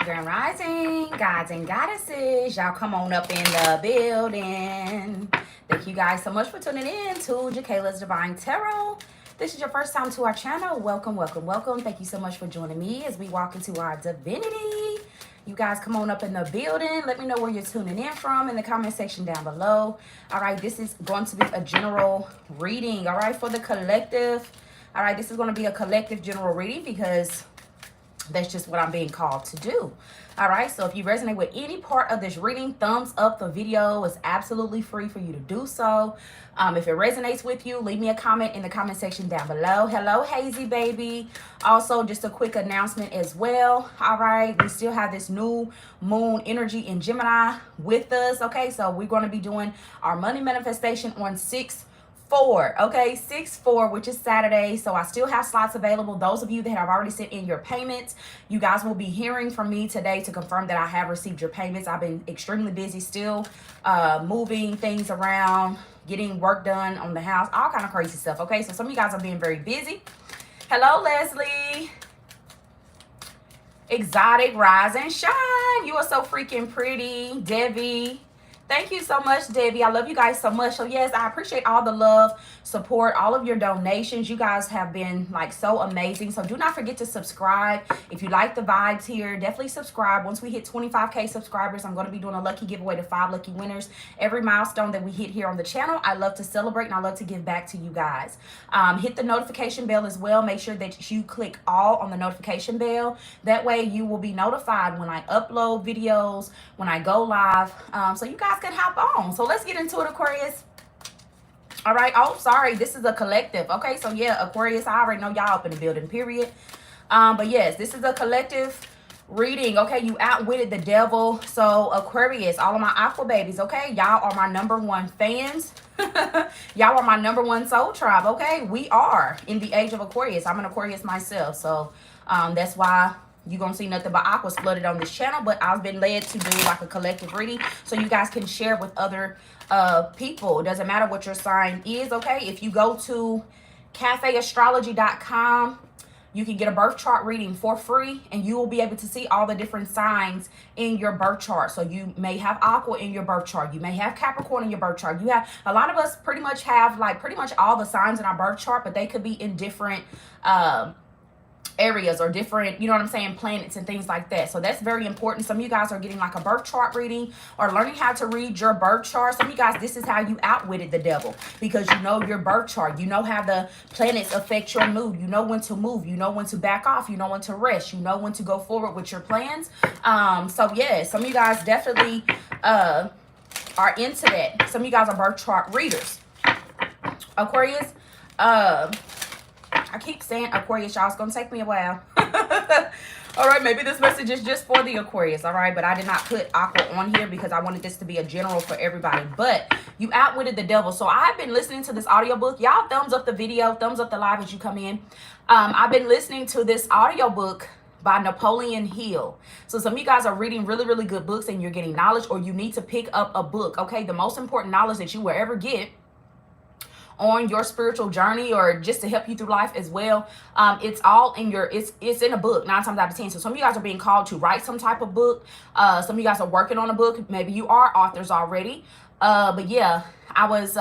Grand Rising, gods and goddesses. Y'all come on up in the building. Thank you guys so much for tuning in to Jakayla's Divine Tarot. This is your first time to our channel. Welcome, welcome, welcome. Thank you so much for joining me as we walk into our divinity. You guys come on up in the building. Let me know where you're tuning in from in the comment section down below. All right, this is going to be a general reading, all right, for the collective. All right, this is going to be a collective general reading because that's just what I'm being called to do. All right, so if you resonate with any part of this reading, thumbs up the video. It's absolutely free for you to do so. If it resonates with you, leave me a comment in the comment section down below. Hello, Hazy baby. Also, just a quick announcement as well. All right, we still have this new moon energy in Gemini with us. Okay, so we're going to be doing our money manifestation on 6/4, okay, 6/4, which is Saturday. So I still have slots available. Those of you that have already sent in your payments, you guys will be hearing from me today to confirm that I have received your payments. I've been extremely busy still, moving things around, getting work done on the house, all kind of crazy stuff. Okay, so some of you guys are being very busy. Hello, Leslie. Exotic, rise and shine. You are so freaking pretty. Debbie, thank you so much, Debbie. I love you guys so much. So yes, I appreciate all the love, support, all of your donations. You guys have been like so amazing. So do not forget to subscribe. If you like the vibes here, definitely subscribe. Once we hit 25K subscribers, I'm going to be doing a lucky giveaway to 5 lucky winners. Every milestone that we hit here on the channel, I love to celebrate and I love to give back to you guys. Hit the notification bell as well. Make sure that you click all on the notification bell. That way you will be notified when I upload videos, when I go live. So you guys can hop on. So let's get into it, Aquarius. All right. Oh, sorry. This is a collective. Okay. So yeah, Aquarius, I already know y'all up in the building, period. But yes, this is a collective reading. Okay. You outwitted the devil. So Aquarius, all of my aqua babies. Okay. Y'all are my #1 fans. Y'all are my #1 soul tribe. Okay. We are in the age of Aquarius. I'm an Aquarius myself. So that's why you're going to see nothing but aquas flooded on this channel. But I've been led to do like a collective reading so you guys can share with other people. It doesn't matter what your sign is, okay? If you go to cafeastrology.com, you can get a birth chart reading for free, and you will be able to see all the different signs in your birth chart. So you may have aqua in your birth chart. You may have Capricorn in your birth chart. You have, a lot of us pretty much have like pretty much all the signs in our birth chart, but they could be in different areas or different, you know what I'm saying, planets and things like that. So that's very important. Some of you guys are getting like a birth chart reading or learning how to read your birth chart. Some of you guys, this is how you outwitted the devil, because you know your birth chart. You know how the planets affect your mood. You know when to move. You know when to back off. You know when to rest. You know when to go forward with your plans. So yeah, some of you guys definitely are into that. Some of you guys are birth chart readers. Aquarius, I keep saying Aquarius, y'all. It's going to take me a while. All right, maybe this message is just for the Aquarius, all right? But I did not put aqua on here because I wanted this to be a general for everybody. But you outwitted the devil. So I've been listening to this audiobook. Y'all thumbs up the video, thumbs up the live as you come in. I've been listening to this audiobook by Napoleon Hill. So some of you guys are reading really, really good books and you're getting knowledge, or you need to pick up a book, okay? The most important knowledge that you will ever get on your spiritual journey, or just to help you through life as well, it's all in your, it's in a book 9 times out of 10. So some of you guys are being called to write some type of book. Some of you guys are working on a book. Maybe you are authors already. But yeah, I was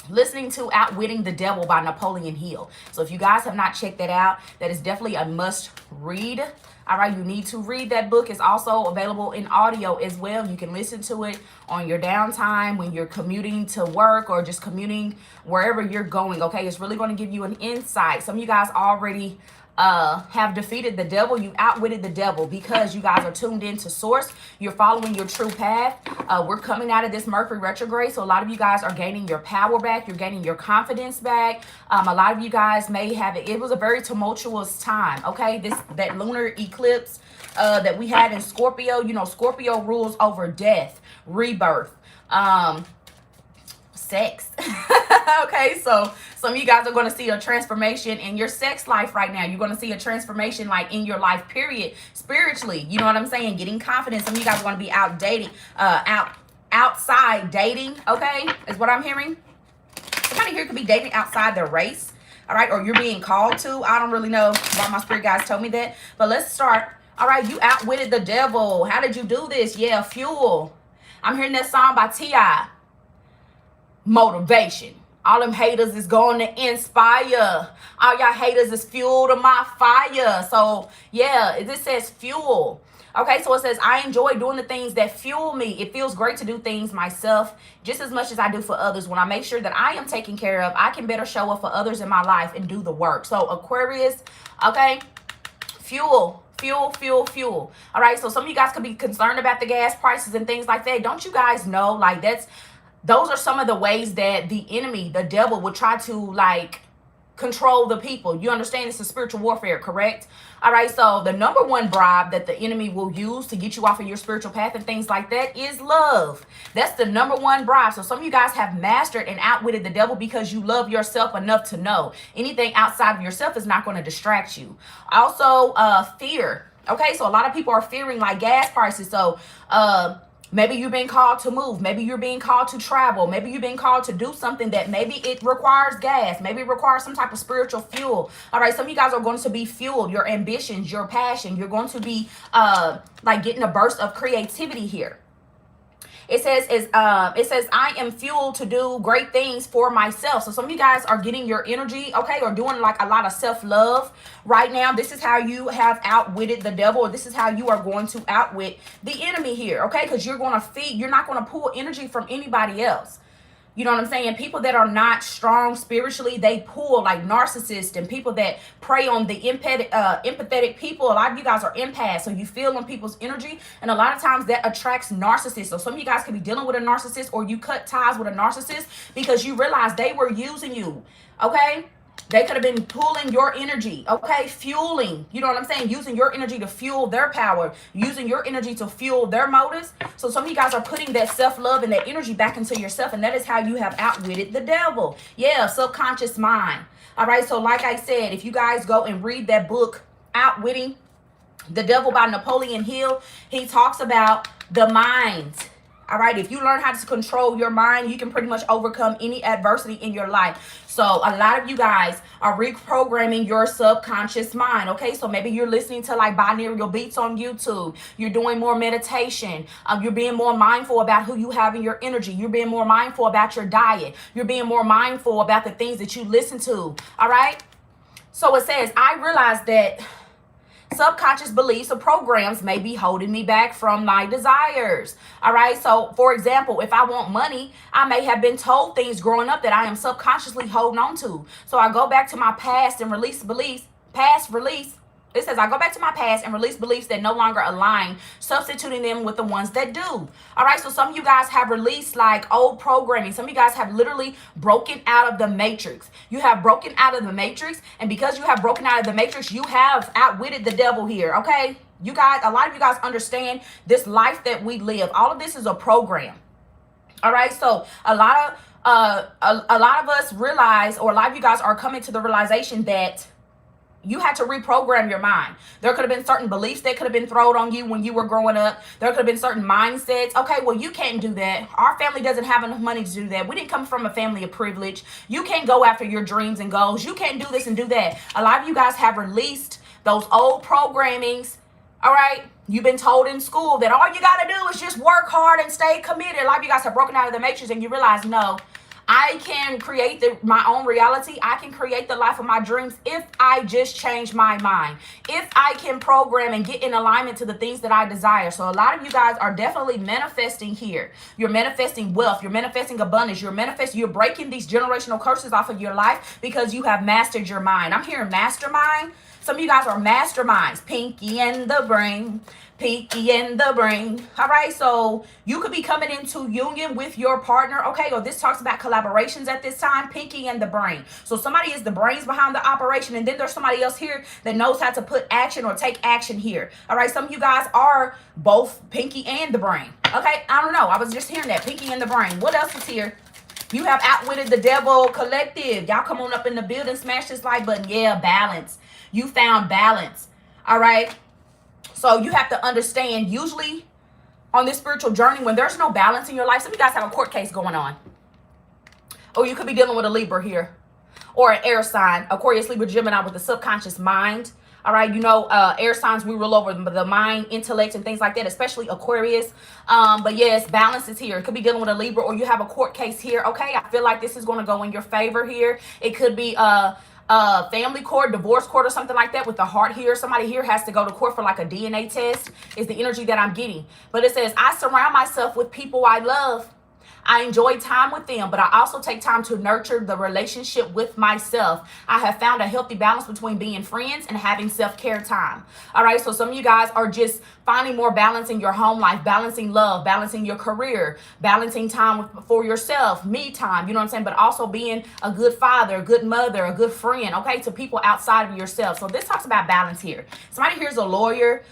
listening to Outwitting the Devil by Napoleon Hill. So if you guys have not checked that out, that is definitely a must read. All right, you need to read that book. It's also available in audio as well. You can listen to it on your downtime when you're commuting to work or just commuting wherever you're going, okay? It's really going to give you an insight. Some of you guys already have defeated the devil. You outwitted the devil because you guys are tuned into source. You're following your true path. We're coming out of this Mercury retrograde, so a lot of you guys are gaining your power back. You're gaining your confidence back. A lot of you guys may have it. It was a very tumultuous time, okay? That lunar eclipse that we had in Scorpio. You know, Scorpio rules over death, rebirth, sex. Okay, so some of you guys are going to see a transformation in your sex life right now. You're going to see a transformation like in your life, period, spiritually. You know what I'm saying? Getting confidence. Some of you guys are going to be out dating, outside dating, okay, is what I'm hearing. Somebody here could be dating outside their race, all right, or you're being called to. I don't really know why my spirit guys told me that, but let's start All right, you outwitted the devil. How did you do this? Yeah, fuel. I'm hearing that song by T.I. Motivation. All them haters is going to inspire. All y'all haters is fuel to my fire. So, yeah, this says fuel. Okay, so it says, I enjoy doing the things that fuel me. It feels great to do things myself just as much as I do for others. When I make sure that I am taken care of, I can better show up for others in my life and do the work. So, Aquarius, okay, fuel. Fuel, fuel, fuel. All right, so some of you guys could be concerned about the gas prices and things like that. Don't you guys know, like, those are some of the ways that the enemy, the devil, would try to, like, control the people. You understand it's a spiritual warfare, correct? All right, so the number one bribe that the enemy will use to get you off of your spiritual path and things like that is love. That's the number one bribe. So some of you guys have mastered and outwitted the devil because you love yourself enough to know anything outside of yourself is not going to distract you. Also, fear. Okay, so a lot of people are fearing, like, gas prices. So, maybe you're being called to move. Maybe you're being called to travel. Maybe you're being called to do something that maybe it requires gas. Maybe it requires some type of spiritual fuel. All right, some of you guys are going to be fueled. Your ambitions, your passion. You're going to be like getting a burst of creativity here. It says, I am fueled to do great things for myself. So some of you guys are getting your energy, okay, or doing like a lot of self-love right now. This is how you have outwitted the devil, or this is how you are going to outwit the enemy here, okay? Because you're going to feed, you're not going to pull energy from anybody else. You know what I'm saying? People that are not strong spiritually, they pull, like narcissists and people that prey on the empathetic people. A lot of you guys are empaths, so you feel on people's energy. And a lot of times that attracts narcissists. So some of you guys could be dealing with a narcissist, or you cut ties with a narcissist because you realize they were using you, okay? They could have been pulling your energy, okay? Fueling, you know what I'm saying? Using your energy to fuel their power, using your energy to fuel their motives. So some of you guys are putting that self-love and that energy back into yourself, and that is how you have outwitted the devil. Yeah, subconscious mind. All right, so like I said, if you guys go and read that book, Outwitting the Devil by Napoleon Hill, he talks about the mind. All right, if you learn how to control your mind, you can pretty much overcome any adversity in your life. So a lot of you guys are reprogramming your subconscious mind, okay? So maybe you're listening to like binaural beats on YouTube. You're doing more meditation. You're being more mindful about who you have in your energy. You're being more mindful about your diet. You're being more mindful about the things that you listen to, all right? So it says, I realized that subconscious beliefs or programs may be holding me back from my desires. All right. So, for example, if I want money, I may have been told things growing up that I am subconsciously holding on to. So I go back to my past and release beliefs, It says, I go back to my past and release beliefs that no longer align, substituting them with the ones that do. All right, so some of you guys have released like old programming. Some of you guys have literally broken out of the matrix. You have broken out of the matrix, and because you have broken out of the matrix, you have outwitted the devil here, okay? You guys, a lot of you guys understand this life that we live. All of this is a program. All right, so a lot of us realize, or a lot of you guys are coming to the realization that you had to reprogram your mind. There could have been certain beliefs that could have been thrown on you when you were growing up. There could have been certain mindsets. Okay, well, you can't do that. Our family doesn't have enough money to do that. We didn't come from a family of privilege. You can't go after your dreams and goals. You can't do this and do that. A lot of you guys have released those old programmings. All right, you've been told in school that all you got to do is just work hard and stay committed. A lot of you guys have broken out of the matrix, and you realize, no, I can create my own reality. I can create the life of my dreams if I just change my mind. If I can program and get in alignment to the things that I desire. So a lot of you guys are definitely manifesting here. You're manifesting wealth. You're manifesting abundance. You're breaking these generational curses off of your life because you have mastered your mind. I'm hearing mastermind. Some of you guys are masterminds. Pinky and the brain. Pinky and the brain. All right, so you could be coming into union with your partner, okay? Or this talks about collaborations at this time. Pinky and the brain. So somebody is the brains behind the operation, and then there's somebody else here that knows how to put action or take action here. All right, some of you guys are both pinky and the brain. Okay, I don't know. I was just hearing that. Pinky and the brain. What else is here? You have outwitted the devil collective. Y'all come on up in the building, smash this like button. Yeah, balance. You found balance. All right. So you have to understand, usually on this spiritual journey, when there's no balance in your life, some of you guys have a court case going on. Or you could be dealing with a Libra here. Or an air sign, Aquarius, Libra, Gemini with the subconscious mind. All right, you know, air signs, we rule over the mind, intellect, and things like that, especially Aquarius. But yes, balance is here. It could be dealing with a Libra, or you have a court case here. Okay, I feel like this is going to go in your favor here. It could be family court, divorce court, or something like that with the heart here. Somebody here has to go to court for like a DNA test is the energy that I'm getting. But it says, I surround myself with people I love. I enjoy time with them, but I also take time to nurture the relationship with myself. I have found a healthy balance between being friends and having self-care time. All right, so some of you guys are just finding more balance in your home life, balancing love, balancing your career, balancing time for yourself, me time, you know what I'm saying? But also being a good father, a good mother, a good friend, okay, to people outside of yourself. So this talks about balance here. Somebody here's a lawyer.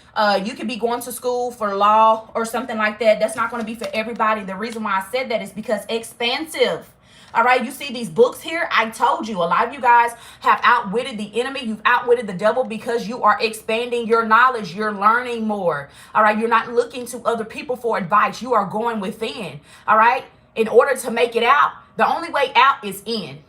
You could be going to school for law or something like that. That's not going to be for everybody. The reason why I said that is because expansive. All right, you see these books here? I told you, a lot of you guys have outwitted the enemy. You've outwitted the devil because you are expanding your knowledge. You're learning more. All right, you're not looking to other people for advice. You are going within. All right, in order to make it out, the only way out is in.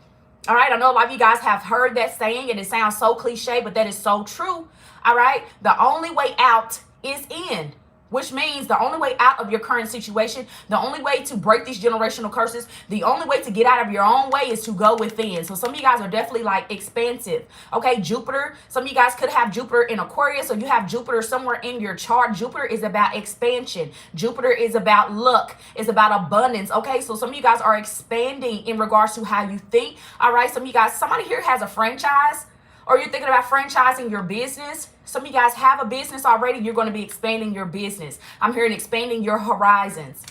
All right, I know a lot of you guys have heard that saying, and it sounds so cliche, but that is so true. All right, the only way out is in. Which means the only way out of your current situation, the only way to break these generational curses, the only way to get out of your own way is to go within. So some of you guys are definitely like expansive. Okay, Jupiter. Some of you guys could have Jupiter in Aquarius, or you have Jupiter somewhere in your chart. Jupiter is about expansion. Jupiter is about luck. It's about abundance. Okay, so some of you guys are expanding in regards to how you think. All right, some of you guys, somebody here has a franchise, or you're thinking about franchising your business. Some of you guys have a business already. You're going to be expanding your business. I'm hearing expanding your horizons.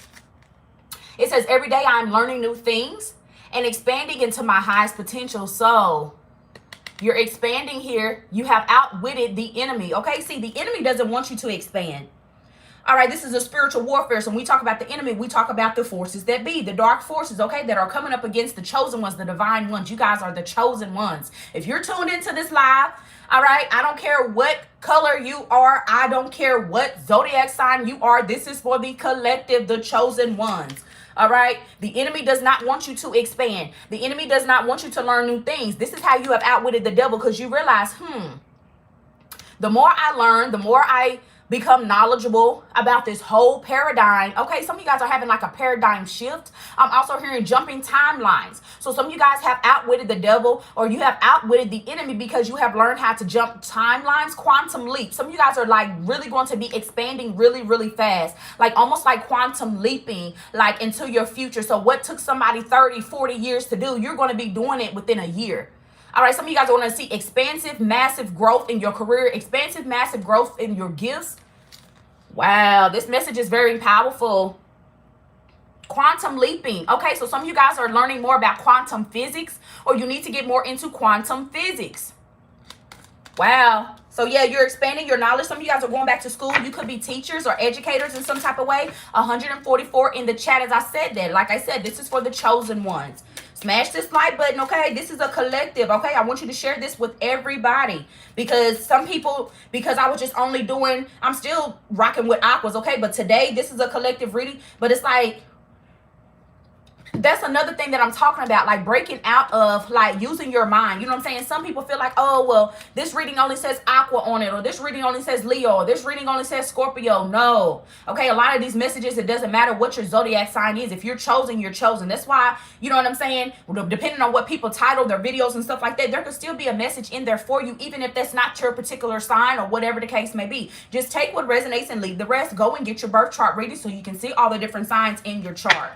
It says, every day I'm learning new things and expanding into my highest potential. So you're expanding here. You have outwitted the enemy. Okay, see, the enemy doesn't want you to expand. All right, this is a spiritual warfare. So when we talk about the enemy, we talk about the forces that be, the dark forces, okay, that are coming up against the chosen ones, the divine ones. You guys are the chosen ones. If you're tuned into this live, all right, I don't care what color you are. I don't care what zodiac sign you are. This is for the collective, the chosen ones. All right, the enemy does not want you to expand. The enemy does not want you to learn new things. This is how you have outwitted the devil, because you realize, the more I learn, the more I become knowledgeable about this whole paradigm. Okay, some of you guys are having like a paradigm shift. I'm also hearing jumping timelines. So some of you guys have outwitted the devil, or you have outwitted the enemy because you have learned how to jump timelines, quantum leap. Some of you guys are like really going to be expanding really, really fast, like almost like quantum leaping like into your future. So what took somebody 30, 40 years to do, you're going to be doing it within a year. All right, some of you guys want to see expansive, massive growth in your career, expansive, massive growth in your gifts. Wow, this message is very powerful. Quantum leaping. Okay, so some of you guys are learning more about quantum physics, or you need to get more into quantum physics. Wow. So yeah, you're expanding your knowledge. Some of you guys are going back to school. You could be teachers or educators in some type of way. 144 in the chat as I said that. Like I said, this is for the chosen ones. Smash this like button, okay? This is a collective, okay? I want you to share this with everybody, because some people, because I was just only doing, I'm still rocking with aquas, okay? But today, this is a collective reading, but it's like, that's another thing that I'm talking about, like breaking out of like using your mind. You know what I'm saying? Some people feel like, oh, well, this reading only says aqua on it, or this reading only says Leo, or this reading only says Scorpio. No. Okay, a lot of these messages, it doesn't matter what your zodiac sign is. If you're chosen, you're chosen. That's why, you know what I'm saying? Depending on what people title their videos and stuff like that, there could still be a message in there for you, even if that's not your particular sign or whatever the case may be. Just take what resonates and leave the rest. Go and get your birth chart ready so you can see all the different signs in your chart.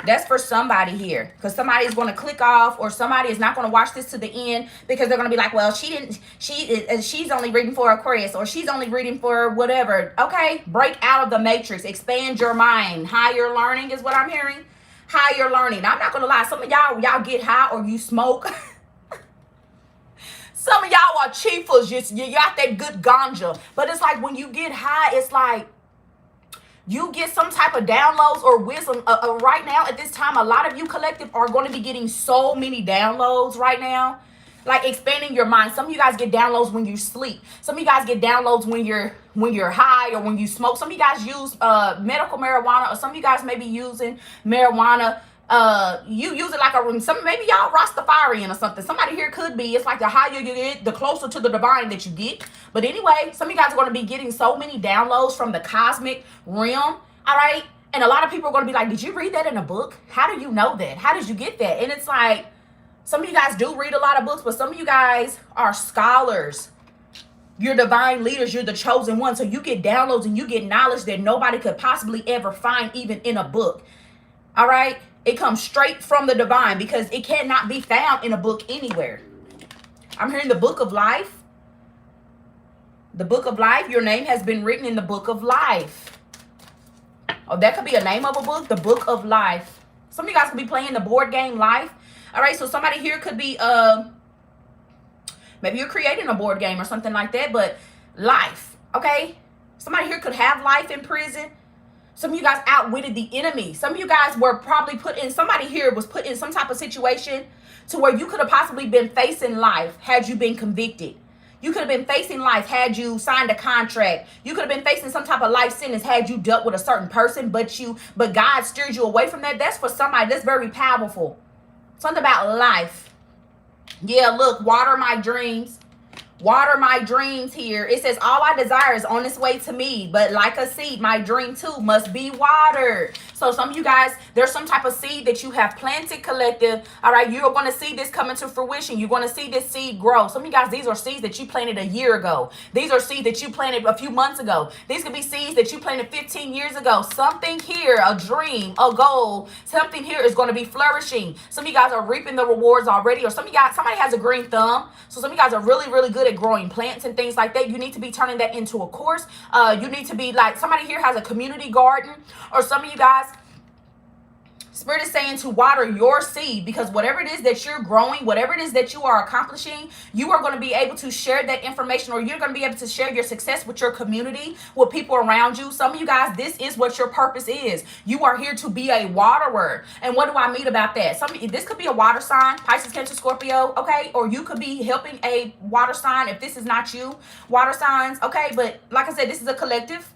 That's for somebody here, because somebody is going to click off, or somebody is not going to watch this to the end because they're going to be like, well, she's only reading for Aquarius, or she's only reading for whatever. Okay, break out of the matrix, expand your mind. Higher learning is what I'm hearing. Higher learning. I'm not going to lie. Some of y'all get high or you smoke. Some of y'all are chiefers. You got that good ganja. But it's like when you get high, it's like you get some type of downloads or wisdom. Right now, at this time, a lot of you collective are going to be getting so many downloads right now. Like expanding your mind. Some of you guys get downloads when you sleep. Some of you guys get downloads when you're high or when you smoke. Some of you guys use medical marijuana, or some of you guys may be using marijuana You use it like maybe y'all Rastafarian or something. Somebody here could be. It's like the higher you get, the closer to the divine that you get. But anyway, some of you guys are going to be getting so many downloads from the cosmic realm. All right. And a lot of people are going to be like, did you read that in a book? How do you know that? How did you get that? And it's like, some of you guys do read a lot of books, but some of you guys are scholars. You're divine leaders. You're the chosen one. So you get downloads and you get knowledge that nobody could possibly ever find, even in a book. All right. It comes straight from the divine because it cannot be found in a book anywhere. I'm hearing the book of life. The book of life. Your name has been written in the book of life. Oh, that could be a name of a book. The book of life. Some of you guys could be playing the board game Life. All right. So somebody here could be, maybe you're creating a board game or something like that, but life. Okay. Somebody here could have life in prison. Some of you guys outwitted the enemy. Some of you guys were probably somebody here was put in some type of situation to where you could have possibly been facing life had you been convicted. You could have been facing life had you signed a contract. You could have been facing some type of life sentence had you dealt with a certain person, but God steered you away from that. That's for somebody that's very powerful. Something about life. Yeah, look, water my dreams. Water my dreams here. It says, all I desire is on its way to me. But like a seed, my dream too must be watered. So some of you guys, there's some type of seed that you have planted, collective. All right, you're going to see this come into fruition. You're going to see this seed grow. Some of you guys, these are seeds that you planted a year ago. These are seeds that you planted a few months ago. These could be seeds that you planted 15 years ago. Something here, a dream, a goal, something here is going to be flourishing. Some of you guys are reaping the rewards already. Or some of you guys, somebody has a green thumb. So some of you guys are really, really good at growing plants and things like that. You need to be turning that into a course. You need to be like, somebody here has a community garden, or some of you guys, Spirit is saying to water your seed, because whatever it is that you're growing, whatever it is that you are accomplishing, you are going to be able to share that information, or you're going to be able to share your success with your community, with people around you. Some of you guys, this is what your purpose is. You are here to be a waterer. And what do I mean about that? This could be a water sign, Pisces, Cancer, Scorpio, okay? Or you could be helping a water sign if this is not you, water signs, okay? But like I said, this is a collective.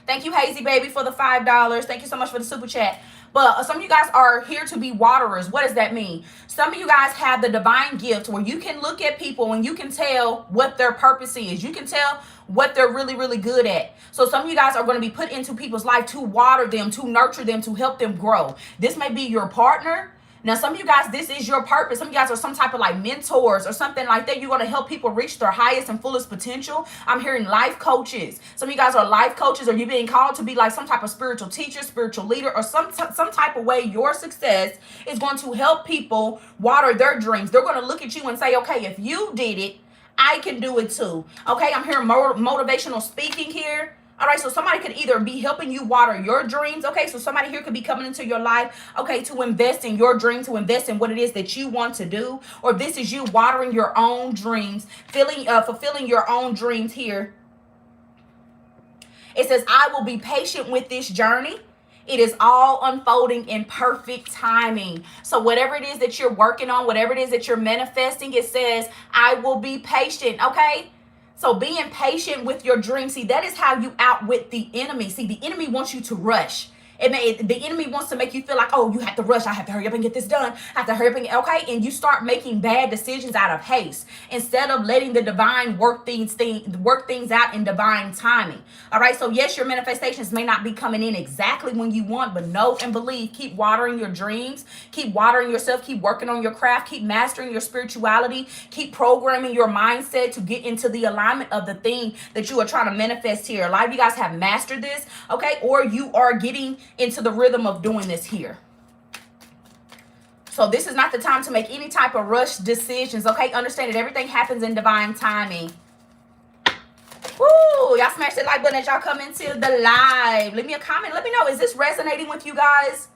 Thank you, Hazy Baby, for the $5. Thank you so much for the super chat. But some of you guys are here to be waterers. What does that mean? Some of you guys have the divine gift where you can look at people and you can tell what their purpose is. You can tell what they're really, really good at. So some of you guys are going to be put into people's life to water them, to nurture them, to help them grow. This may be your partner. Now, some of you guys, this is your purpose. Some of you guys are some type of like mentors or something like that. You're going to help people reach their highest and fullest potential. I'm hearing life coaches. Some of you guys are life coaches, or you're being called to be like some type of spiritual teacher, spiritual leader, or some type of way your success is going to help people water their dreams. They're going to look at you and say, okay, if you did it, I can do it too. Okay, I'm hearing motivational speaking here. All right, so somebody could either be helping you water your dreams. Okay, so somebody here could be coming into your life, okay, to invest in your dream, to invest in what it is that you want to do. Or this is you watering your own dreams, fulfilling your own dreams here. It says, I will be patient with this journey. It is all unfolding in perfect timing. So whatever it is that you're working on, whatever it is that you're manifesting, it says, I will be patient, okay? So being patient with your dream, see, that is how you outwit the enemy. See, the enemy wants you to rush. The enemy wants to make you feel like, oh, you have to rush. I have to hurry up and get this done. I have to hurry up and okay. And you start making bad decisions out of haste instead of letting the divine work things out in divine timing. All right. So yes, your manifestations may not be coming in exactly when you want, but know and believe. Keep watering your dreams. Keep watering yourself. Keep working on your craft. Keep mastering your spirituality. Keep programming your mindset to get into the alignment of the thing that you are trying to manifest here. A lot of you guys have mastered this, okay, or you are getting into the rhythm of doing this here. So this is not the time to make any type of rush decisions, okay? Understand that everything happens in divine timing. Woo! Y'all smash that like button as y'all come into the live. Leave me a comment. Let me know, is this resonating with you guys?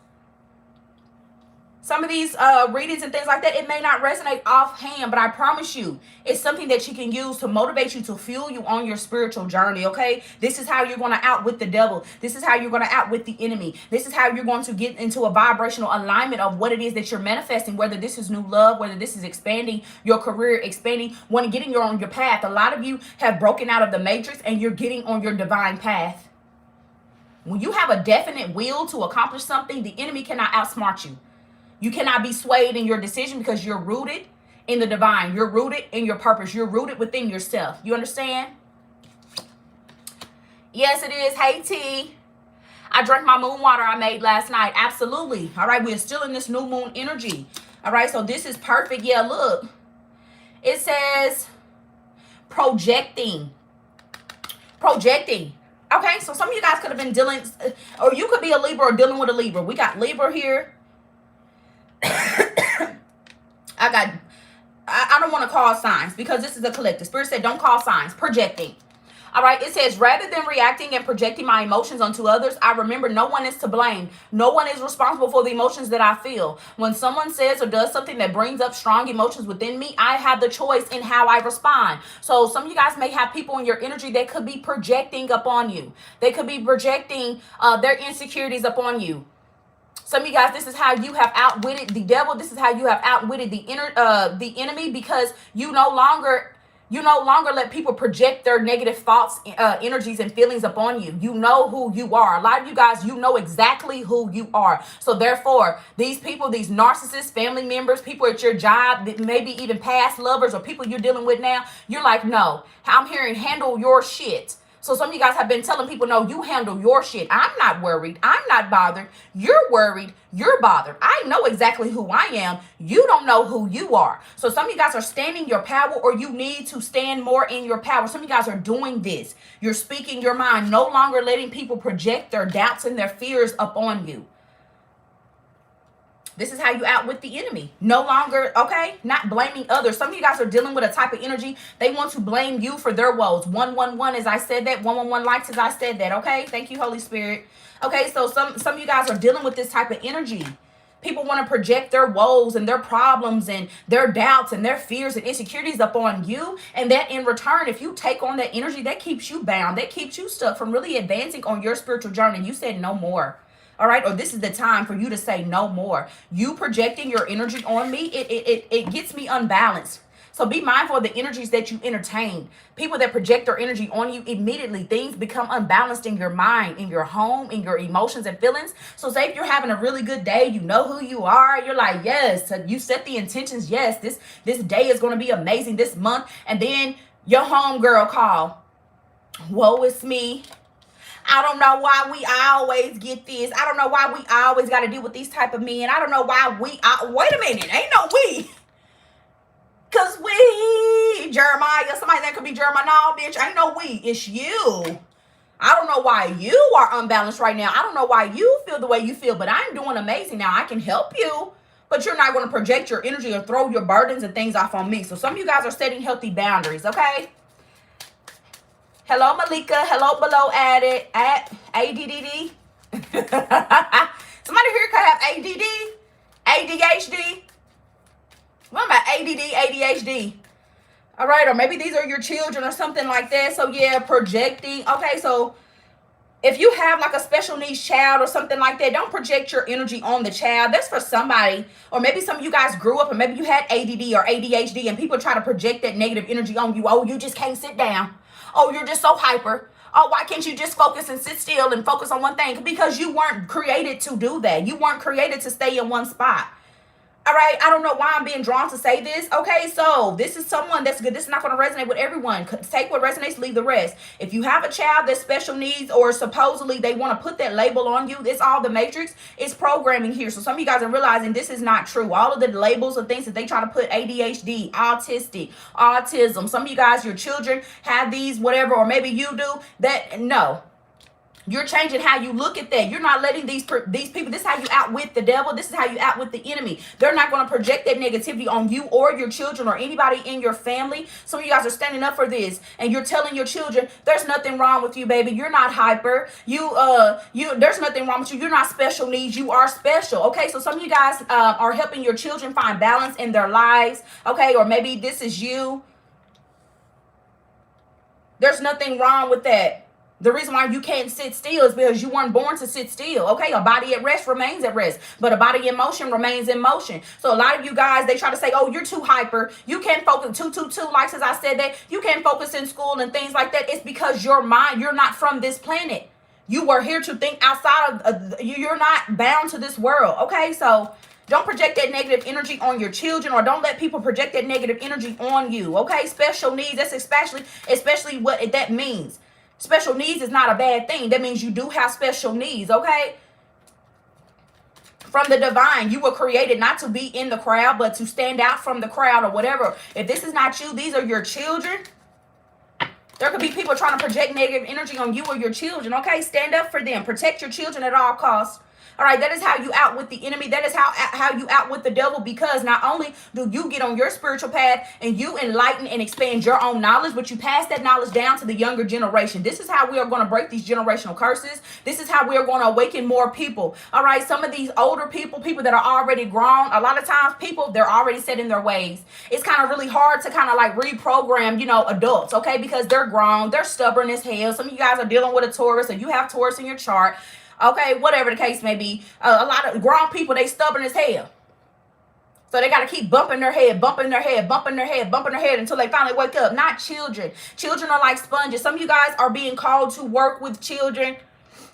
Some of these readings and things like that, it may not resonate offhand, but I promise you, it's something that you can use to motivate you, to fuel you on your spiritual journey, okay? This is how you're going to outwit the devil. This is how you're going to outwit the enemy. This is how you're going to get into a vibrational alignment of what it is that you're manifesting, whether this is new love, whether this is expanding your career, expanding, getting you on your path. A lot of you have broken out of the matrix and you're getting on your divine path. When you have a definite will to accomplish something, the enemy cannot outsmart you. You cannot be swayed in your decision because you're rooted in the divine. You're rooted in your purpose. You're rooted within yourself. You understand? Yes, it is. Hey, T. I drank my moon water I made last night. Absolutely. All right, we're still in this new moon energy. All right, so this is perfect. Yeah, look. It says projecting. Projecting. Okay, so some of you guys could have been dealing, or you could be a Libra or dealing with a Libra. We got Libra here. I don't want to call signs because this is a collective. Spirit said don't call signs. Projecting. All right, it says, rather than reacting and projecting my emotions onto others, I remember no one is to blame. No one is responsible for the emotions that I feel. When someone says or does something that brings up strong emotions within me, I have the choice in how I respond. So some of you guys may have people in your energy that could be projecting upon you. They could be projecting their insecurities upon you. Some of you guys, this is how you have outwitted the devil. This is how you have outwitted the enemy, because you no longer let people project their negative thoughts, energies, and feelings upon you. You know who you are. A lot of you guys, you know exactly who you are. So therefore, these people, these narcissists, family members, people at your job, maybe even past lovers or people you're dealing with now, you're like, no, I'm hearing handle your shit. So some of you guys have been telling people, no, you handle your shit. I'm not worried. I'm not bothered. You're worried. You're bothered. I know exactly who I am. You don't know who you are. So some of you guys are standing your power, or you need to stand more in your power. Some of you guys are doing this. You're speaking your mind, no longer letting people project their doubts and their fears upon you. This is how you outwit the enemy. No longer, okay, not blaming others. Some of you guys are dealing with a type of energy. They want to blame you for their woes. 111 as I said that. 111 likes as I said that. Okay, thank you, Holy Spirit. Okay, so some of you guys are dealing with this type of energy. People want to project their woes and their problems and their doubts and their fears and insecurities upon you. And that in return, if you take on that energy, that keeps you bound. That keeps you stuck from really advancing on your spiritual journey. You said no more. All right, or this is the time for you to say no more. You projecting your energy on me, it gets me unbalanced. So be mindful of the energies that you entertain. People that project their energy on you, immediately things become unbalanced in your mind, in your home, in your emotions and feelings. So say if you're having a really good day, you know who you are. You're like, yes, you set the intentions. Yes, this day is going to be amazing this month. And then your homegirl call. Woe is me. I don't know why we always get this. I don't know why we always got to deal with these type of men. I don't know why wait a minute. Ain't no we. Because we, Jeremiah, somebody that could be Jeremiah. No, bitch, ain't no we. It's you. I don't know why you are unbalanced right now. I don't know why you feel the way you feel, but I'm doing amazing now. I can help you. But you're not going to project your energy or throw your burdens and things off on me. So some of you guys are setting healthy boundaries, okay? Hello, Malika. Hello, below added at ADDD. Somebody here could have ADD, ADHD. What about ADD, ADHD? All right, or maybe these are your children or something like that. So yeah, projecting. Okay, so if you have like a special needs child or something like that, don't project your energy on the child. That's for somebody. Or maybe some of you guys grew up and maybe you had ADD or ADHD and people try to project that negative energy on you. Oh, you just can't sit down. Oh, you're just so hyper. Oh, why can't you just focus and sit still and focus on one thing? Because you weren't created to do that. You weren't created to stay in one spot. All right, I don't know why I'm being drawn to say this. Okay, so this is someone that's good. This is not going to resonate with everyone. Take what resonates, leave the rest. If you have a child that's special needs or supposedly they want to put that label on you, it's all the matrix. It's programming here. So some of you guys are realizing this is not true. All of the labels and things that they try to put, ADHD, autistic, autism. Some of you guys, your children have these, whatever, or maybe you do. That, no. You're changing how you look at that. You're not letting these people, this is how you outwit the devil. This is how you outwit the enemy. They're not going to project that negativity on you or your children or anybody in your family. Some of you guys are standing up for this and you're telling your children, there's nothing wrong with you, baby. You're not hyper. There's nothing wrong with you. You're not special needs. You are special. Okay, so some of you guys are helping your children find balance in their lives. Okay, or maybe this is you. There's nothing wrong with that. The reason why you can't sit still is because you weren't born to sit still. Okay, a body at rest remains at rest, but a body in motion remains in motion. So a lot of you guys, they try to say, oh, you're too hyper. You can't focus. 222 likes as I said that. You can't focus in school and things like that. It's because your mind, you're not from this planet. You were here to think outside of, you're not bound to this world, okay? So don't project that negative energy on your children, or don't let people project that negative energy on you, okay? Special needs, that's especially what that means. Special needs is not a bad thing. That means you do have special needs, okay? From the divine, you were created not to be in the crowd, but to stand out from the crowd or whatever. If this is not you, these are your children. There could be people trying to project negative energy on you or your children, okay? Stand up for them. Protect your children at all costs. All right, that is how you outwit the enemy. That is how you outwit the devil, because not only do you get on your spiritual path and you enlighten and expand your own knowledge, but you pass that knowledge down to the younger generation. This is how we are going to break these generational curses. This is how we are going to awaken more people. All right, some of these older people that are already grown, a lot of times they're already set in their ways. It's kind of really hard to kind of like reprogram, adults, okay? Because they're grown, they're stubborn as hell. Some of you guys are dealing with a Taurus, or you have Taurus in your chart. Okay, whatever the case may be. A lot of grown people, they stubborn as hell. So they got to keep bumping their head until they finally wake up. Not children. Children are like sponges. Some of you guys are being called to work with children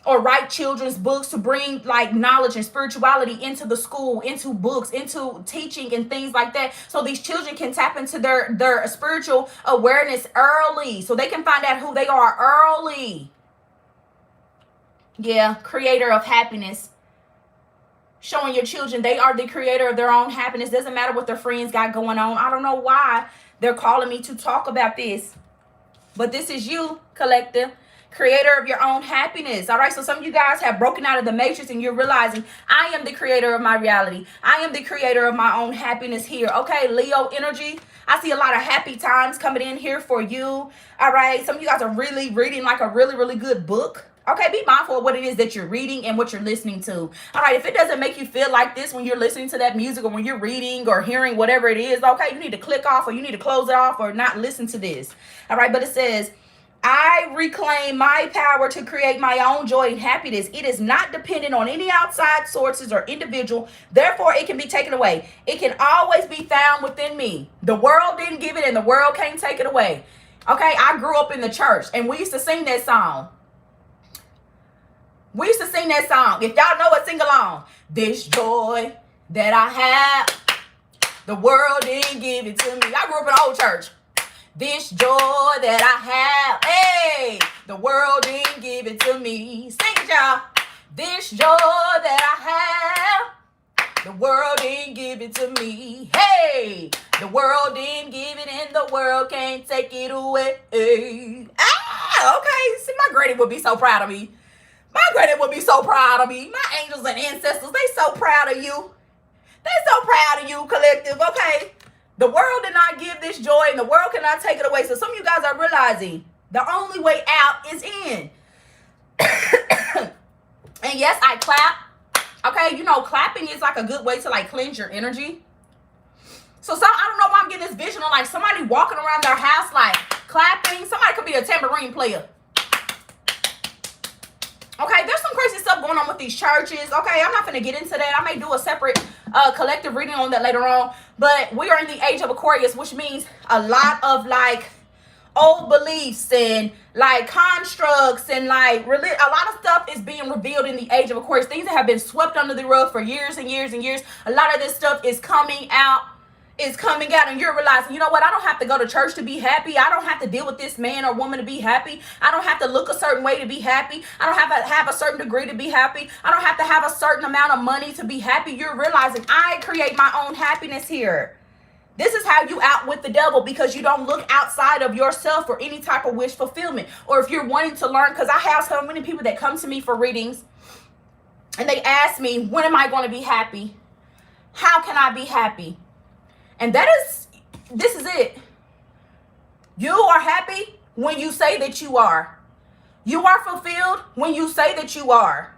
or write children's books to bring like knowledge and spirituality into the school, into books, into teaching and things like that. So these children can tap into their spiritual awareness early. So they can find out who they are early. Yeah, creator of happiness. Showing your children they are the creator of their own happiness. Doesn't matter what their friends got going on. I don't know why they're calling me to talk about this, but this is you, collective. Creator of your own happiness. All right, so some of you guys have broken out of the matrix and you're realizing, I am the creator of my reality. I am the creator of my own happiness here. Okay, Leo energy. I see a lot of happy times coming in here for you. All right, some of you guys are really reading like a really, really good book. Okay, be mindful of what it is that you're reading and what you're listening to. All right, if it doesn't make you feel like this when you're listening to that music or when you're reading or hearing whatever it is, okay, you need to click off or you need to close it off or not listen to this. All right, but it says, I reclaim my power to create my own joy and happiness. It is not dependent on any outside sources or individual. Therefore, it can be taken away. It can always be found within me. The world didn't give it and the world can't take it away. Okay, I grew up in the church and we used to sing that song. We used to sing that song. If y'all know it, sing along. This joy that I have, the world didn't give it to me. I grew up in an old church. This joy that I have, hey, the world didn't give it to me. Sing it, y'all. This joy that I have, the world didn't give it to me. Hey, the world didn't give it and the world can't take it away. Okay. See, my granny would be so proud of me. My granny would be so proud of me. My angels and ancestors, they so proud of you. They so proud of you, collective, okay? The world did not give this joy and the world cannot take it away. So some of you guys are realizing the only way out is in. And yes, I clap. Okay, clapping is like a good way to like cleanse your energy. So I don't know why I'm getting this vision of like somebody walking around their house like clapping. Somebody could be a tambourine player. Okay, there's some crazy stuff going on with these churches. Okay, I'm not going to get into that. I may do a separate collective reading on that later on. But we are in the age of Aquarius, which means a lot of like old beliefs and like constructs and like a lot of stuff is being revealed in the age of Aquarius. Things that have been swept under the rug for years and years and years. A lot of this stuff is coming out. And you're realizing, you know what, I don't have to go to church to be happy. I don't have to deal with this man or woman to be happy. I don't have to look a certain way to be happy. I don't have to have a certain degree to be happy. I don't have to have a certain amount of money to be happy. You're realizing I create my own happiness here. This is how you outwit the devil, because you don't look outside of yourself for any type of wish fulfillment. Or if you're wanting to learn, because I have so many people that come to me for readings and they ask me, when am I going to be happy? How can I be happy? And this is it. You are happy when you say that you are. You are fulfilled when you say that you are.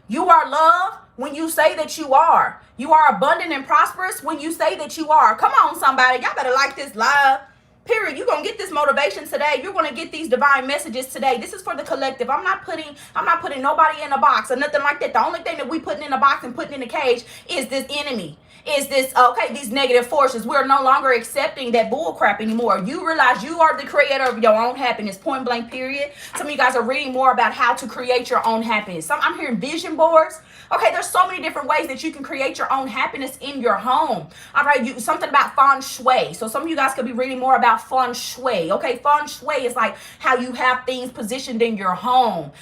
You are loved when you say that you are. You are abundant and prosperous when you say that you are. Come on, somebody. Y'all better like this live. Period. You're going to get this motivation today. You're going to get these divine messages today. This is for the collective. I'm not putting nobody in a box or nothing like that. The only thing that we putting in a box and putting in a cage is this enemy. is this, okay, these negative forces. We're no longer accepting that bull crap anymore. You realize you are the creator of your own happiness, point blank, period. Some of you guys are reading more about how to create your own happiness. I'm hearing vision boards. Okay, there's so many different ways that you can create your own happiness in your home. All right, something about feng shui. So some of you guys could be reading more about feng shui. Okay, feng shui is like how you have things positioned in your home.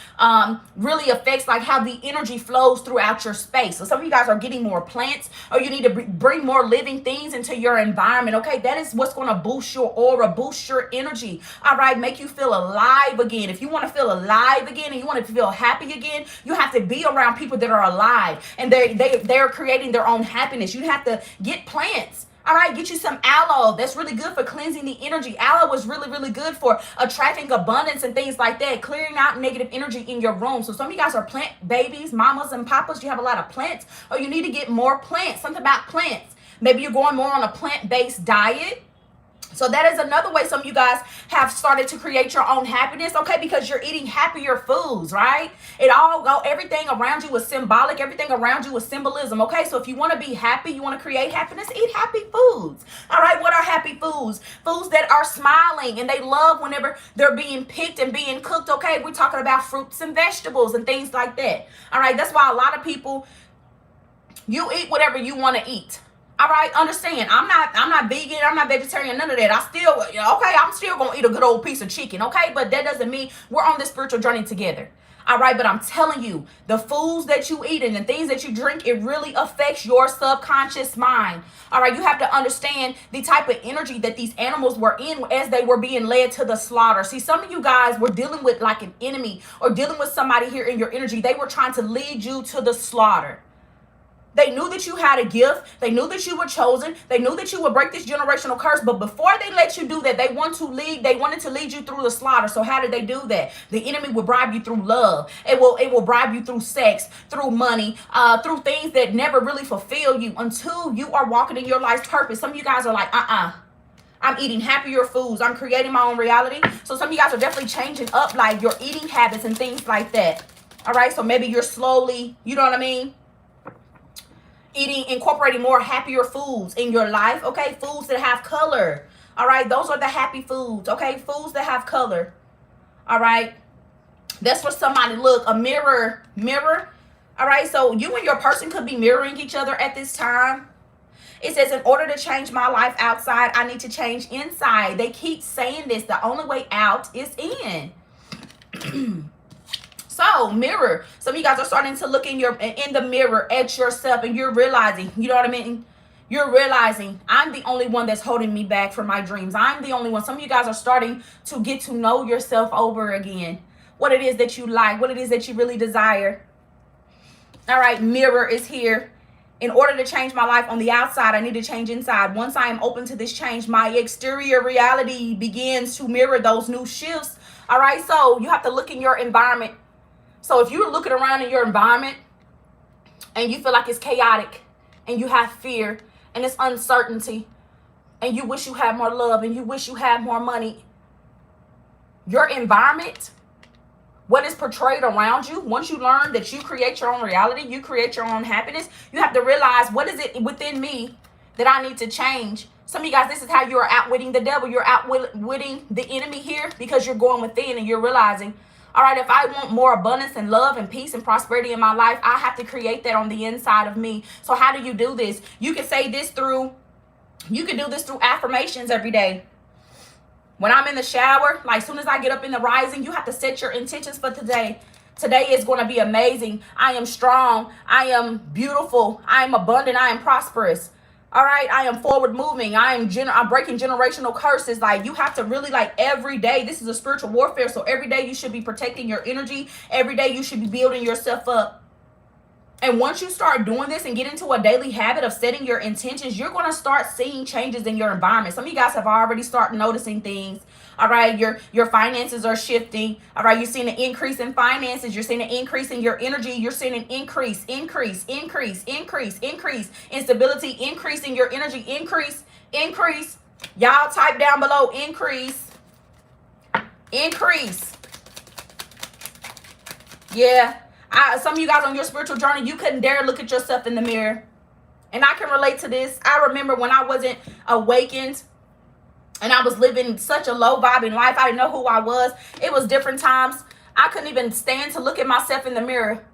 Really affects like how the energy flows throughout your space. So some of you guys are getting more plants, or you need to bring more living things into your environment. Okay, that is what's going to boost your aura, boost your energy. All right, make you feel alive again. If you want to feel alive again and you want to feel happy again, you have to be around people that are alive and they're creating their own happiness. You have to get plants. All right, get you some aloe. That's really good for cleansing the energy. Aloe is really, really good for attracting abundance and things like that, clearing out negative energy in your room. So some of you guys are plant babies, mamas and papas. You have a lot of plants, or you need to get more plants. Something about plants. Maybe you're going more on a plant-based diet. So that is another way some of you guys have started to create your own happiness, okay? Because you're eating happier foods, right? Everything around you is symbolic. Everything around you is symbolism, okay? So if you want to be happy, you want to create happiness, eat happy foods. All right, what are happy foods? Foods that are smiling and they love whenever they're being picked and being cooked, okay? We're talking about fruits and vegetables and things like that. All right, that's why a lot of people, you eat whatever you want to eat. All right, understand, I'm not vegan, I'm not vegetarian, none of that. I'm still gonna eat a good old piece of chicken, okay? But that doesn't mean we're on this spiritual journey together. All right, but I'm telling you, the foods that you eat and the things that you drink, it really affects your subconscious mind. All right, you have to understand the type of energy that these animals were in as they were being led to the slaughter. See, some of you guys were dealing with like an enemy or dealing with somebody here in your energy. They were trying to lead you to the slaughter. They knew that you had a gift. They knew that you were chosen. They knew that you would break this generational curse. But before they let you do that, they wanted to lead you through the slaughter. So how did they do that? The enemy will bribe you through love. It will bribe you through sex, through money, through things that never really fulfill you until you are walking in your life's purpose. Some of you guys are like, I'm eating happier foods. I'm creating my own reality. So some of you guys are definitely changing up like your eating habits and things like that. All right. So maybe you're slowly, you know what I mean? Incorporating more happier foods in your life, okay? Foods that have color, all right? Those are the happy foods, okay? Foods that have color, all right? That's for somebody. Look, a mirror, all right? So you and your person could be mirroring each other at this time. It says, in order to change my life outside, I need to change inside. They keep saying this. The only way out is in. So mirror. Some of you guys are starting to look in the mirror at yourself, and you're realizing, you know what I mean? You're realizing, I'm the only one that's holding me back from my dreams. I'm the only one. Some of you guys are starting to get to know yourself over again. What it is that you like, what it is that you really desire. All right, mirror is here. In order to change my life on the outside, I need to change inside. Once I am open to this change, my exterior reality begins to mirror those new shifts. All right, so you have to look in your environment. So if you're looking around in your environment and you feel like it's chaotic and you have fear and it's uncertainty and you wish you had more love and you wish you had more money, your environment, what is portrayed around you, once you learn that you create your own reality, you create your own happiness, you have to realize, what is it within me that I need to change? Some of you guys, this is how you are outwitting the devil. You're outwitting the enemy here because you're going within and you're realizing, all right, if I want more abundance and love and peace and prosperity in my life, I have to create that on the inside of me. So how do you do this? You can say this you can do this through affirmations every day. When I'm in the shower, like as soon as I get up in the rising, you have to set your intentions for today. Today is going to be amazing. I am strong. I am beautiful. I am abundant. I am prosperous. All right, I am forward moving. I'm breaking generational curses. Like, you have to really, like, every day, this is a spiritual warfare. So every day you should be protecting your energy. Every day you should be building yourself up. And once you start doing this and get into a daily habit of setting your intentions, you're going to start seeing changes in your environment. Some of you guys have already started noticing things. All right, your finances are shifting. All right, you're seeing an increase in finances. You're seeing an increase in your energy. You're seeing an increase in stability, increase in your energy, increase. Y'all type down below, increase. Yeah. Some of you guys on your spiritual journey, you couldn't dare look at yourself in the mirror. And I can relate to this. I remember when I wasn't awakened and I was living such a low vibing life. I didn't know who I was. It was different times. I couldn't even stand to look at myself in the mirror.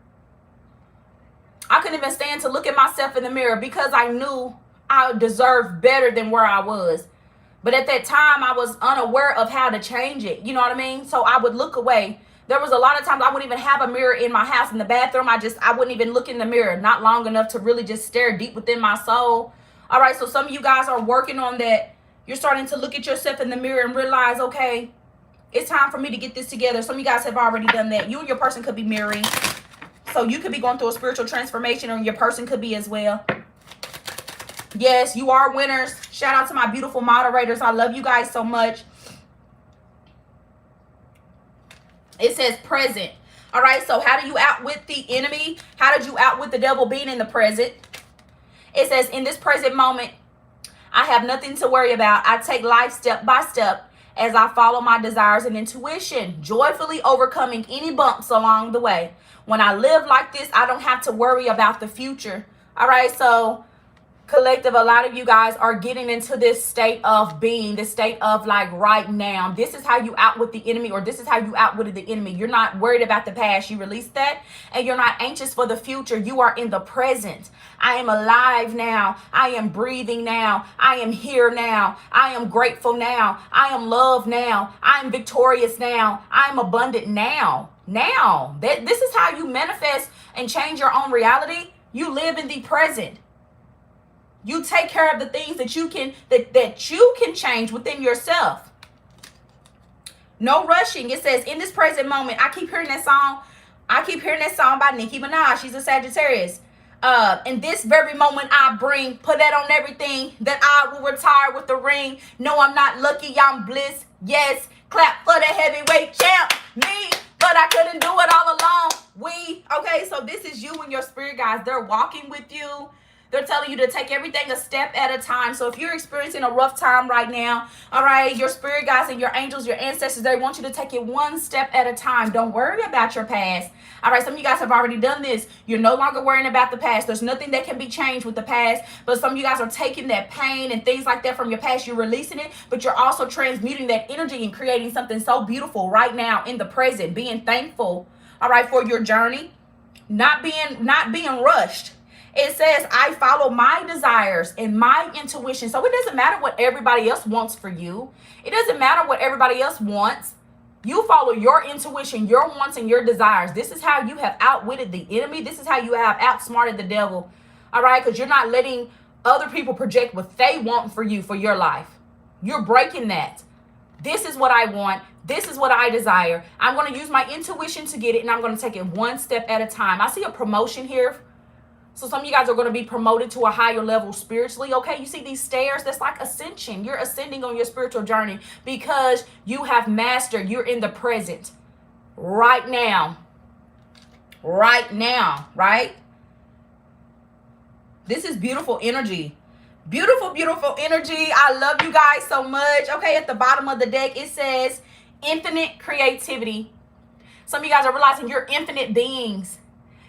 I couldn't even stand to look at myself in the mirror because I knew I deserved better than where I was. But at that time, I was unaware of how to change it. You know what I mean? So I would look away. There was a lot of times I wouldn't even have a mirror in my house, in the bathroom. I wouldn't even look in the mirror, not long enough to really just stare deep within my soul. All right, so some of you guys are working on that. You're starting to look at yourself in the mirror and realize, okay, it's time for me to get this together. Some of you guys have already done that. You and your person could be mirroring. So you could be going through a spiritual transformation, or your person could be as well. Yes, you are winners. Shout out to my beautiful moderators. I love you guys so much. It says present. All right, so how do you outwit the enemy? How did you outwit the devil being in the present? It says, in this present moment, I have nothing to worry about. I take life step by step as I follow my desires and intuition, joyfully overcoming any bumps along the way. When I live like this, I don't have to worry about the future. All right, so collective, a lot of you guys are getting into this state of being, this state of like right now. This is how you outwit the enemy, or this is how you outwitted the enemy. You're not worried about the past. You release that, and you're not anxious for the future. You are in the present. I am alive now. I am breathing now. I am here now. I am grateful now. I am loved now. I am victorious now. I am abundant now. Now, this is how you manifest and change your own reality. You live in the present. You take care of the things that you can that you can change within yourself. No rushing. It says, in this present moment, I keep hearing that song. I keep hearing that song by Nicki Minaj. She's a Sagittarius. In this very moment I put that on everything, that I will retire with the ring. No, I'm not lucky, I'm bliss. Yes, clap for the heavyweight champ, me. But I couldn't do it all alone. Okay, so this is you and your spirit guys. They're walking with you. They're telling you to take everything a step at a time. So if you're experiencing a rough time right now, all right, your spirit guides and your angels, your ancestors, they want you to take it one step at a time. Don't worry about your past. All right, some of you guys have already done this. You're no longer worrying about the past. There's nothing that can be changed with the past. But some of you guys are taking that pain and things like that from your past. You're releasing it, but you're also transmuting that energy and creating something so beautiful right now in the present. Being thankful, all right, for your journey, not being rushed. It says, I follow my desires and my intuition. So it doesn't matter what everybody else wants for you. It doesn't matter what everybody else wants. You follow your intuition, your wants, and your desires. This is how you have outwitted the enemy. This is how you have outsmarted the devil. All right? Because you're not letting other people project what they want for you, for your life. You're breaking that. This is what I want. This is what I desire. I'm going to use my intuition to get it, and I'm going to take it one step at a time. I see a promotion here. So some of you guys are going to be promoted to a higher level spiritually, okay? You see these stairs? That's like ascension. You're ascending on your spiritual journey because you have mastered. You're in the present right now. Right now, right? This is beautiful energy. Beautiful, beautiful energy. I love you guys so much. Okay, at the bottom of the deck, it says infinite creativity. Some of you guys are realizing you're infinite beings.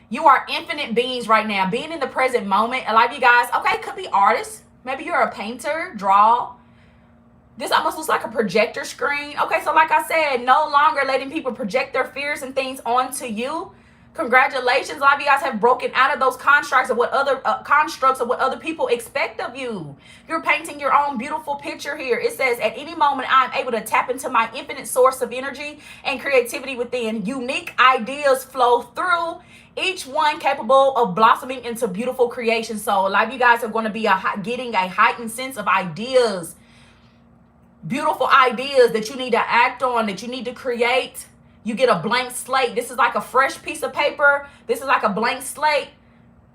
You are infinite beings right now. Being in the present moment. A lot of you guys, okay, could be artists. Maybe you're a painter, draw. This almost looks like a projector screen. Okay, so like I said, no longer letting people project their fears and things onto you. Congratulations. A lot of you guys have broken out of those constructs of what other people expect of you. You're painting your own beautiful picture here. It says, at any moment, I'm able to tap into my infinite source of energy and creativity within. Unique ideas flow through, each one capable of blossoming into beautiful creation. So a lot of you guys are going to be getting a heightened sense of ideas. Beautiful ideas that you need to act on, that you need to create. You get a blank slate. This is like a fresh piece of paper. This is like a blank slate.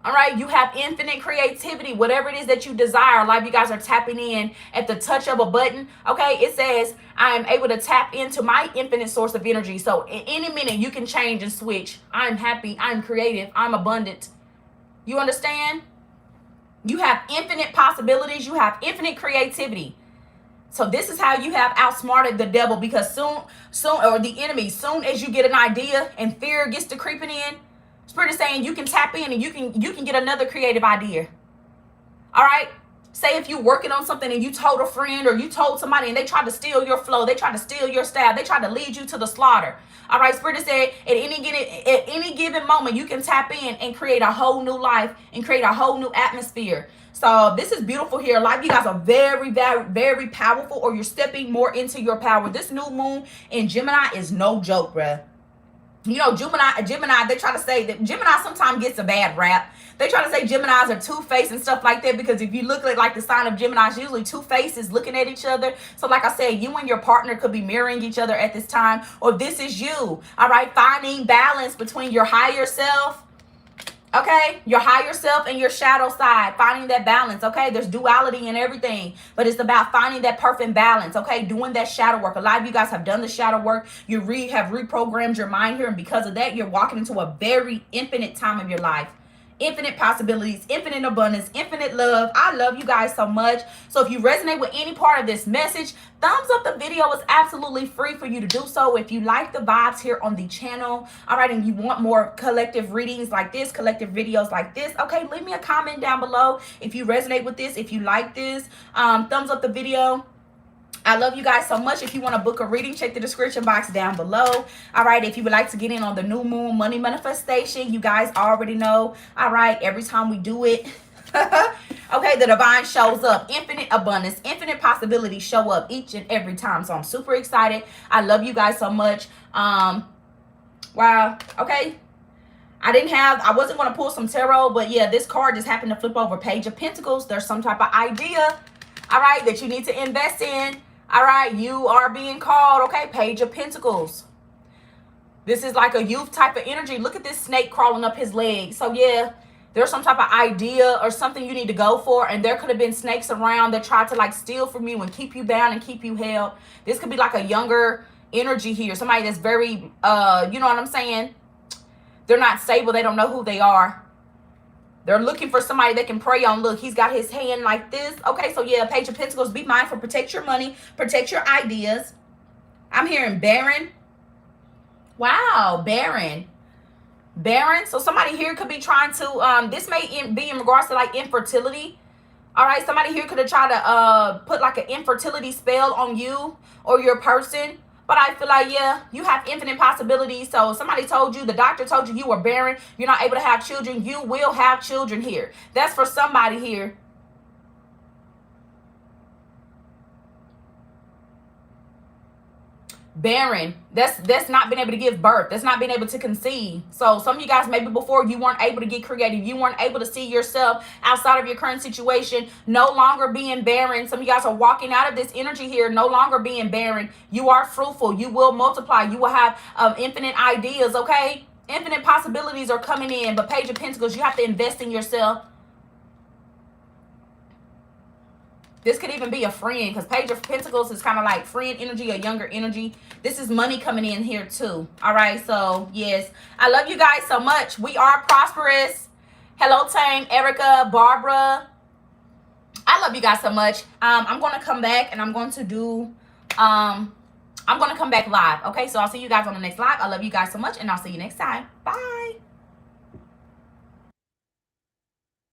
All right. You have infinite creativity. Whatever it is that you desire. A lot of you guys are tapping in at the touch of a button. Okay. It says, I am able to tap into my infinite source of energy. So in any minute you can change and switch. I'm happy. I'm creative. I'm abundant. You understand? You have infinite possibilities. You have infinite creativity. So this is how you have outsmarted the devil, because soon, or the enemy, soon as you get an idea and fear gets to creeping in, Spirit is saying you can tap in and you can get another creative idea. All right. Say if you're working on something and you told a friend or you told somebody and they tried to steal your flow, they tried to steal your staff, they tried to lead you to the slaughter. All right, Spirit said at any given moment you can tap in and create a whole new life and create a whole new atmosphere. So this is beautiful here. A lot of you guys are very, very, very powerful, or you're stepping more into your power. This new moon in Gemini is no joke, bruh. You know, Gemini, they try to say that Gemini sometimes gets a bad rap. They try to say Geminis are two-faced and stuff like that, because if you look at like the sign of Gemini, it's usually two faces looking at each other. So like I said, you and your partner could be mirroring each other at this time, or this is you. All right, finding balance between your higher self, okay, your higher self and your shadow side, finding that balance. Okay, there's duality in everything, but it's about finding that perfect balance. Okay, doing that shadow work. A lot of you guys have done the shadow work. You have reprogrammed your mind here, and because of that, you're walking into a very infinite time of your life. Infinite possibilities, infinite abundance, infinite love. I love you guys so much. So if you resonate with any part of this message, thumbs up the video. Is absolutely free for you to do so. If you like the vibes here on the channel, all right, and you want more collective readings like this, collective videos like this, okay, leave me a comment down below if you resonate with this, if you like this. Thumbs up the video. I love you guys so much. If you want to book a reading, check the description box down below. All right, if you would like to get in on the new moon money manifestation, you guys already know. All right, every time we do it, okay, the divine shows up. Infinite abundance, infinite possibilities show up each and every time. So I'm super excited. I love you guys so much. Wow. Okay. I wasn't going to pull some tarot, but yeah, this card just happened to flip over. Page of Pentacles. There's some type of idea, all right, that you need to invest in. All right, you are being called, okay? Page of Pentacles. This is like a youth type of energy. Look at this snake crawling up his leg. So yeah, there's some type of idea or something you need to go for, and there could have been snakes around that tried to like steal from you and keep you bound and keep you held. This could be like a younger energy here. Somebody that's very, you know what I'm saying? They're not stable. They don't know who they are. They're looking for somebody they can prey on. Look, he's got his hand like this. Okay, so yeah, Page of Pentacles, be mindful. Protect your money. Protect your ideas. I'm hearing barren. Wow, barren. Barren. So somebody here could be trying to, this may be in regards to like infertility. All right, somebody here could have tried to put like an infertility spell on you or your person. But I feel like, yeah, you have infinite possibilities. So somebody told you, the doctor told you you were barren, you're not able to have children. You will have children here. That's for somebody here. Barren. That's not been able to give birth. That's not been able to conceive. So some of you guys, maybe before, you weren't able to get creative. You weren't able to see yourself outside of your current situation. No longer being barren. Some of you guys are walking out of this energy here, no longer being barren. You are fruitful. You will multiply. You will have infinite ideas, okay? Infinite possibilities are coming in. But Page of Pentacles, you have to invest in yourself. This could even be a friend, because Page of Pentacles is kind of like friend energy, a younger energy. This is money coming in here too. All right, so yes, I love you guys so much. We are prosperous. Hello, Tang, Erica, Barbara. I love you guys so much. I'm going to come back and I'm going to do, I'm going to come back live. Okay, so I'll see you guys on the next live. I love you guys so much, and I'll see you next time. Bye.